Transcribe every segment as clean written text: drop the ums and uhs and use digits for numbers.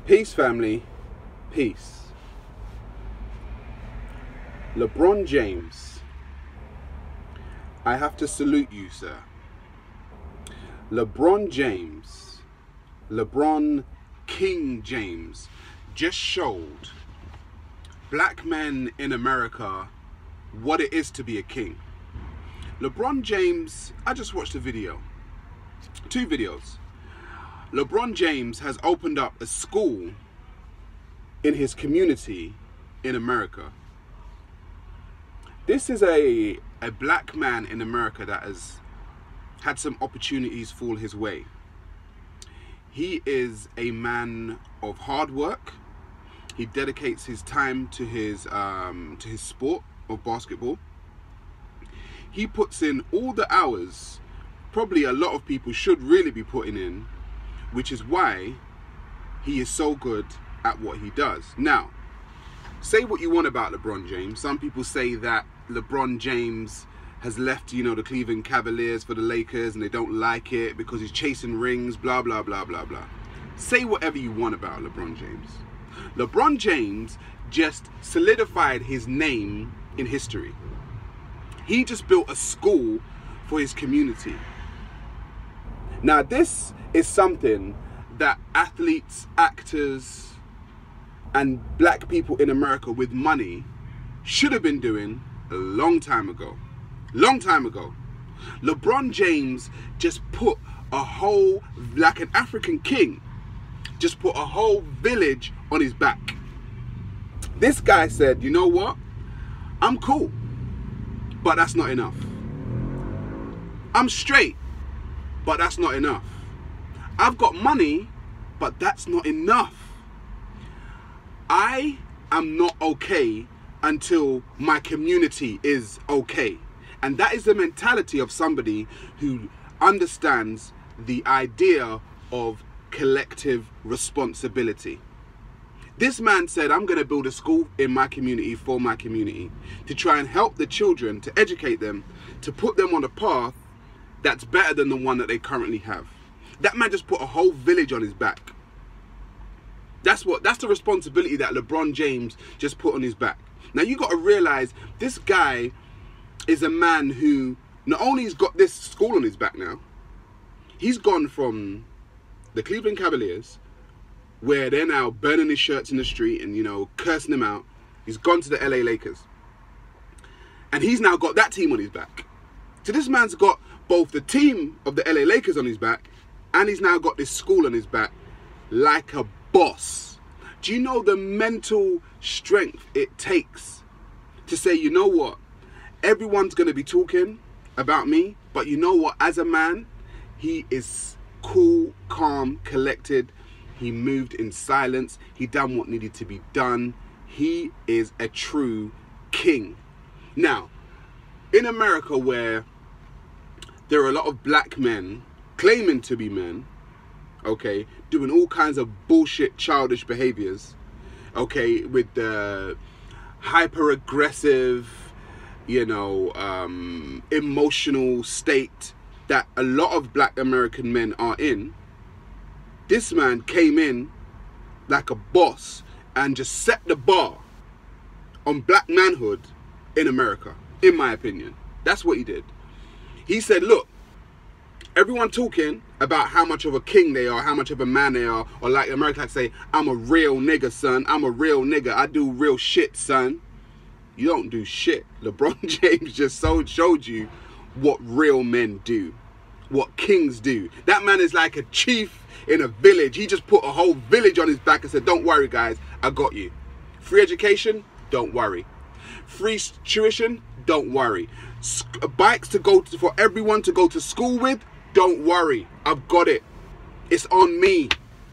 Peace, family. Peace. LeBron James, I have to salute you, sir. LeBron James, LeBron King James, just showed black men in America what it is to be a king. LeBron James, I just watched a video, 2 videos. LeBron James has opened up a school in his community in America. This is a black man in America that has had some opportunities fall his way. He is a man of hard work. He dedicates his time to his sport of basketball. He puts in all the hours probably a lot of people should really be putting in, which is why he is so good at what he does. Now, say what you want about LeBron James. Some people say that LeBron James has left, the Cleveland Cavaliers for the Lakers and they don't like it because he's chasing rings, blah, blah, blah, blah, blah. Say whatever you want about LeBron James. LeBron James just solidified his name in history. He just built a school for his community. Now, this is something that athletes, actors, and black people in America with money should have been doing a long time ago. Long time ago. LeBron James just put a whole, like an African king, just put a whole village on his back. This guy said, you know what? I'm cool, but that's not enough. I'm straight, but that's not enough. I've got money, but that's not enough. I am not okay until my community is okay. And that is the mentality of somebody who understands the idea of collective responsibility. This man said, I'm going to build a school in my community for my community to try and help the children, to educate them, to put them on a path that's better than the one that they currently have. That man just put a whole village on his back. That's the responsibility that LeBron James just put on his back. Now you got to realize this guy is a man who not only has got this school on his back now, he's gone from the Cleveland Cavaliers, where they're now burning his shirts in the street and, cursing him out. He's gone to the LA Lakers. And he's now got that team on his back. So this man's got both the team of the LA Lakers on his back, and he's now got this school on his back like a boss. Do you know the mental strength it takes to say, you know what? Everyone's going to be talking about me, but you know what? As a man, he is cool, calm, collected. He moved in silence. He done what needed to be done. He is a true king. Now, in America, where there are a lot of black men claiming to be men, okay, doing all kinds of bullshit, childish behaviors, okay, with the hyper-aggressive, emotional state that a lot of black American men are in. This man came in like a boss and just set the bar on black manhood in America, in my opinion. That's what he did. He said, look, everyone talking about how much of a king they are, how much of a man they are, or like America like say, I'm a real nigga, son. I'm a real nigga. I do real shit, son. You don't do shit. LeBron James just showed you what real men do, what kings do. That man is like a chief in a village. He just put a whole village on his back and said, don't worry, guys, I got you. Free education? Don't worry. Free tuition? Don't worry. Bikes to go to, for everyone to go to school with? Don't worry. I've got it. It's on me.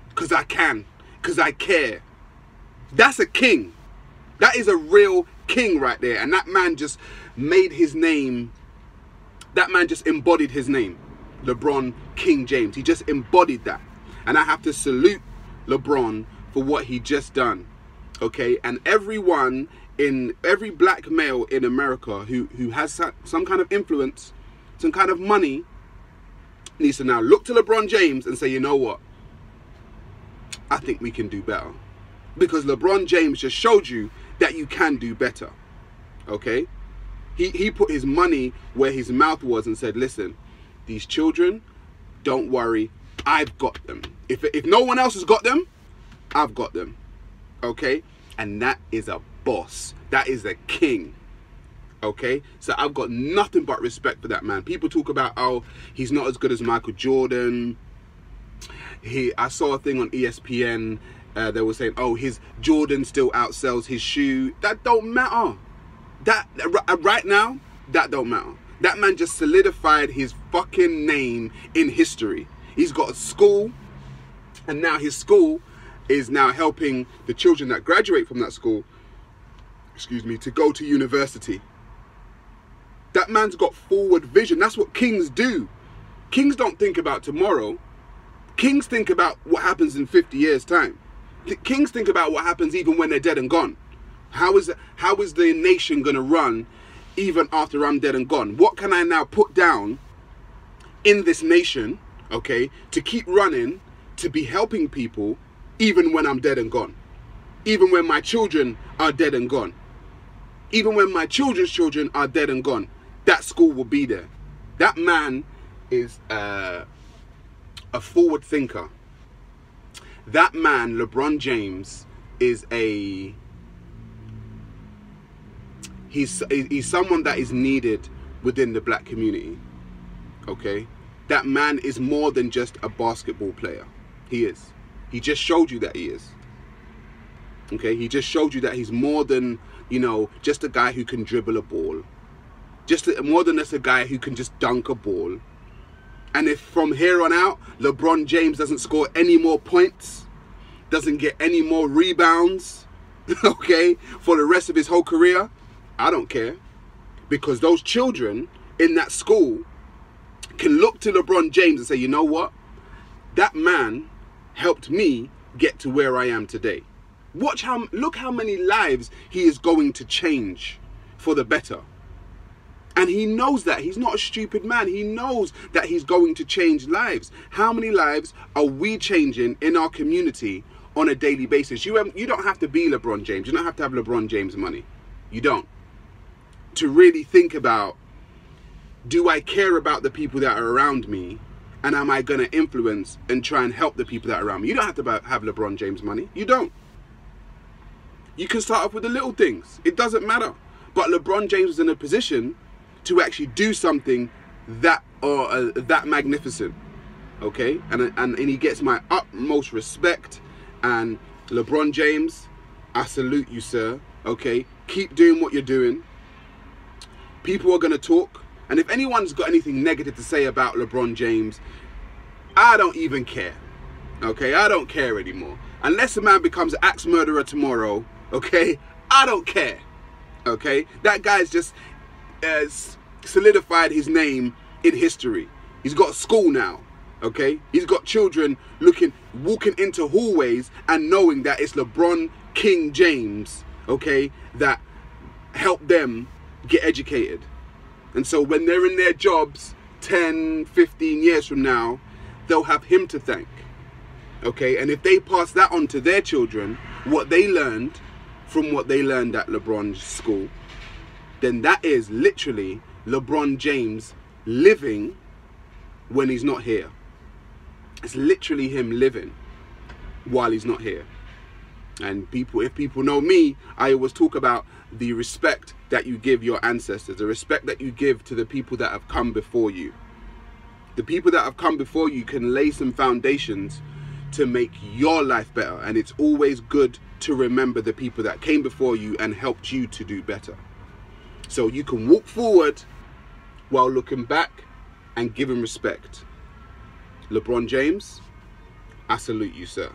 Because I can. Because I care. That's a king. That is a real king right there. And that man just made his name. That man just embodied his name. LeBron King James. He just embodied that. And I have to salute LeBron for what he just done. Okay? And every black male in America who has some kind of influence, some kind of money, needs to now look to LeBron James and say, you know what? I think we can do better. Because LeBron James just showed you that you can do better. Okay? He put his money where his mouth was and said, listen, these children, don't worry, I've got them. If no one else has got them, I've got them. Okay? And that is a boss. That is a king. Okay? So I've got nothing but respect for that man. People talk about, oh, he's not as good as Michael Jordan. I saw a thing on ESPN. They were saying, oh, his Jordan still outsells his shoe. That don't matter. That right now, that don't matter. That man just solidified his fucking name in history. He's got a school, and now his school is now helping the children that graduate from that school, excuse me, to go to university. That man's got forward vision. That's what kings do. Kings don't think about tomorrow. Kings think about what happens in 50 years' time. Kings think about what happens even when they're dead and gone. How is the nation going to run even after I'm dead and gone? What can I now put down in this nation, okay, to keep running, to be helping people even when I'm dead and gone? Even when my children are dead and gone. Even when my children's children are dead and gone, that school will be there. That man is a forward thinker. That man, LeBron James, is he's someone that is needed within the black community. Okay? That man is more than just a basketball player. He is. He just showed you that he is. Okay? He just showed you that he's more than, you know, just a guy who can dribble a ball. More than just a guy who can just dunk a ball. And if from here on out, LeBron James doesn't score any more points, doesn't get any more rebounds, okay, for the rest of his whole career, I don't care. Because those children in that school can look to LeBron James and say, you know what? That man helped me get to where I am today. Look how many lives he is going to change for the better. And he knows that. He's not a stupid man. He knows that he's going to change lives. How many lives are we changing in our community on a daily basis? You don't have to be LeBron James. You don't have to have LeBron James money. You don't. To really think about, do I care about the people that are around me? And am I going to influence and try and help the people that are around me? You don't have to have LeBron James money. You don't. You can start off with the little things. It doesn't matter. But LeBron James is in a position to actually do something that magnificent, okay? And he gets my utmost respect. And LeBron James, I salute you, sir, okay? Keep doing what you're doing. People are going to talk. And if anyone's got anything negative to say about LeBron James, I don't even care, okay? I don't care anymore. Unless a man becomes an axe murderer tomorrow, okay? I don't care, okay? That guy's just solidified his name in history. He's got a school now, okay? He's got children walking into hallways and knowing that it's LeBron King James, okay, that helped them get educated. And so when they're in their jobs 10, 15 years from now, they'll have him to thank, okay? And if they pass that on to their children, what they learned from what they learned at LeBron's school, then that is literally LeBron James living when he's not here. It's literally him living while he's not here. And if people know me, I always talk about the respect that you give your ancestors, the respect that you give to the people that have come before you. The people that have come before you can lay some foundations to make your life better. And it's always good to remember the people that came before you and helped you to do better. So you can walk forward while looking back and giving respect. LeBron James, I salute you, sir.